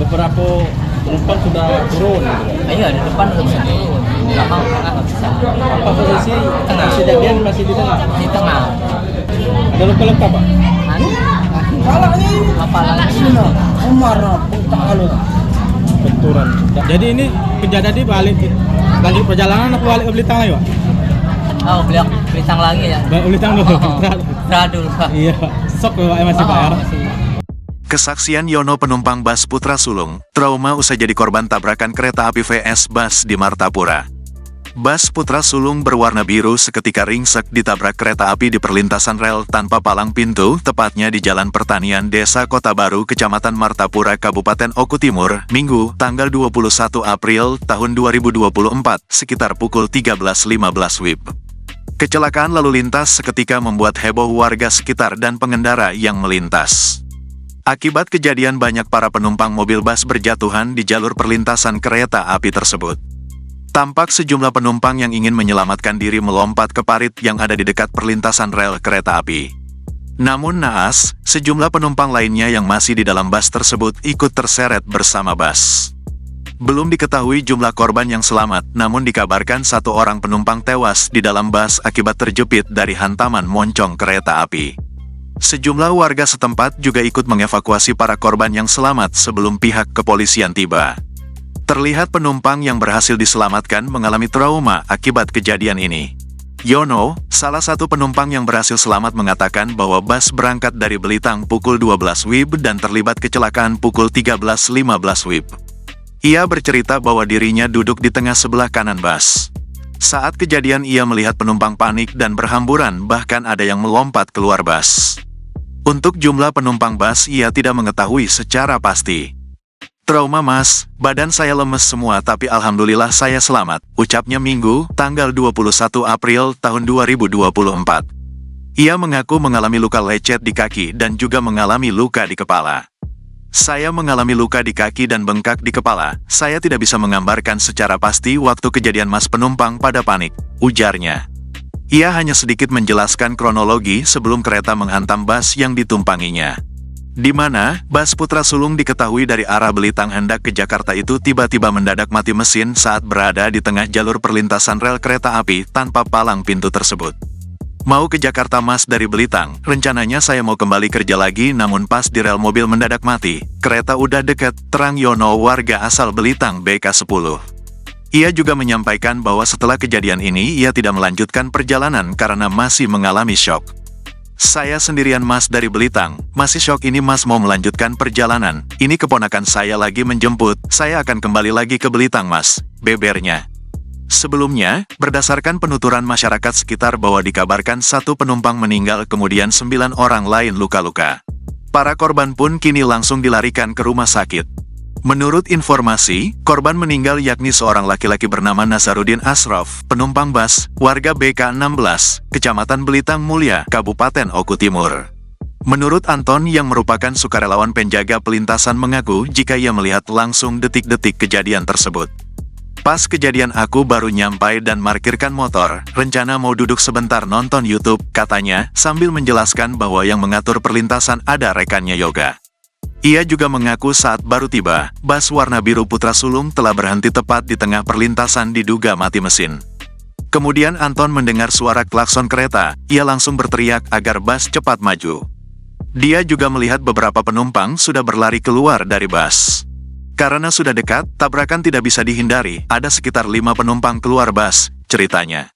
beberapa penumpang sudah turun gitu. Iya, di depan udah bisa turun, di belakang tengah nggak bisa. Apa posisi Tengah. kejadian masih di tengah? Di tengah. Ada luka-luka Pak? Anu, Kalangnya ini apalagi ini nah, Umar nah, putar kalau Benturan. Jadi ini kejadian di balik lanjut perjalanan apa balik ke Blitar lagi Pak? oh Belitang lagi ya. Balik ke Blitar dulu. Istirahat dulu Pak. Iya Pak. Sok Pak masih Pak ya? Masih. Kesaksian Yono penumpang bus Putra Sulung, trauma usai jadi korban tabrakan kereta api VS bus di Martapura. Bus Putra Sulung berwarna biru seketika ringsek ditabrak kereta api di perlintasan rel tanpa palang pintu, tepatnya di Jalan Pertanian Desa Kota Baru, Kecamatan Martapura, Kabupaten Oku Timur, Minggu, tanggal 21 April tahun 2024, sekitar pukul 13.15 WIB. Kecelakaan lalu lintas seketika membuat heboh warga sekitar dan pengendara yang melintas. Akibat kejadian banyak para penumpang mobil bus berjatuhan di jalur perlintasan kereta api tersebut. Tampak sejumlah penumpang yang ingin menyelamatkan diri melompat ke parit yang ada di dekat perlintasan rel kereta api. Namun naas, sejumlah penumpang lainnya yang masih di dalam bus tersebut ikut terseret bersama bus. Belum diketahui jumlah korban yang selamat, namun dikabarkan satu orang penumpang tewas di dalam bus akibat terjepit dari hantaman moncong kereta api. Sejumlah warga setempat juga ikut mengevakuasi para korban yang selamat sebelum pihak kepolisian tiba. Terlihat penumpang yang berhasil diselamatkan mengalami trauma akibat kejadian ini. Yono, salah satu penumpang yang berhasil selamat mengatakan bahwa bus berangkat dari Belitang pukul 12 WIB dan terlibat kecelakaan pukul 13.15 WIB. Ia bercerita bahwa dirinya duduk di tengah sebelah kanan bus. Saat kejadian ia melihat penumpang panik dan berhamburan, bahkan ada yang melompat keluar bus. Untuk jumlah penumpang bus ia tidak mengetahui secara pasti. Trauma mas, badan saya lemes semua tapi alhamdulillah saya selamat, ucapnya Minggu, tanggal 21 April tahun 2024. Ia mengaku mengalami luka lecet di kaki dan juga mengalami luka di kepala. Saya mengalami luka di kaki dan bengkak di kepala, saya tidak bisa menggambarkan secara pasti waktu kejadian mas penumpang pada panik, ujarnya. Ia hanya sedikit menjelaskan kronologi sebelum kereta menghantam bus yang ditumpanginya. Di mana, bus Putra Sulung diketahui dari arah Belitang hendak ke Jakarta itu tiba-tiba mendadak mati mesin saat berada di tengah jalur perlintasan rel kereta api tanpa palang pintu tersebut. Mau ke Jakarta mas dari Belitang, rencananya saya mau kembali kerja lagi namun pas di rel mobil mendadak mati, kereta udah deket, terang Yono warga asal Belitang BK10. Ia juga menyampaikan bahwa setelah kejadian ini ia tidak melanjutkan perjalanan karena masih mengalami syok. Saya sendirian mas dari Belitang, masih syok ini mas mau melanjutkan perjalanan, ini keponakan saya lagi menjemput, saya akan kembali lagi ke Belitang mas, bebernya. Sebelumnya, berdasarkan penuturan masyarakat sekitar bahwa dikabarkan satu penumpang meninggal kemudian 9 orang lain luka-luka. Para korban pun kini langsung dilarikan ke rumah sakit. Menurut informasi, korban meninggal yakni seorang laki-laki bernama Nazarudin Asraf, penumpang bus, warga BK16, Kecamatan Belitang Mulia, Kabupaten Oku Timur. Menurut Anton yang merupakan sukarelawan penjaga pelintasan mengaku jika ia melihat langsung detik-detik kejadian tersebut. Pas kejadian aku baru nyampai dan markirkan motor, rencana mau duduk sebentar nonton YouTube, katanya, sambil menjelaskan bahwa yang mengatur perlintasan ada rekannya Yoga. Ia juga mengaku saat baru tiba, bus warna biru Putra Sulung telah berhenti tepat di tengah perlintasan diduga mati mesin. Kemudian Anton mendengar suara klakson kereta, ia langsung berteriak agar bus cepat maju. Dia juga melihat beberapa penumpang sudah berlari keluar dari bus. Karena sudah dekat, tabrakan tidak bisa dihindari, ada sekitar 5 penumpang keluar bus, ceritanya.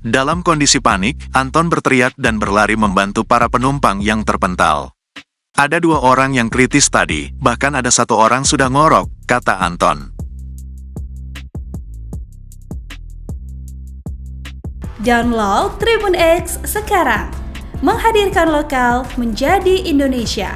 Dalam kondisi panik, Anton berteriak dan berlari membantu para penumpang yang terpental. Ada 2 orang yang kritis tadi, bahkan ada 1 orang sudah ngorok, kata Anton. Download Tribun X sekarang, menghadirkan lokal menjadi Indonesia.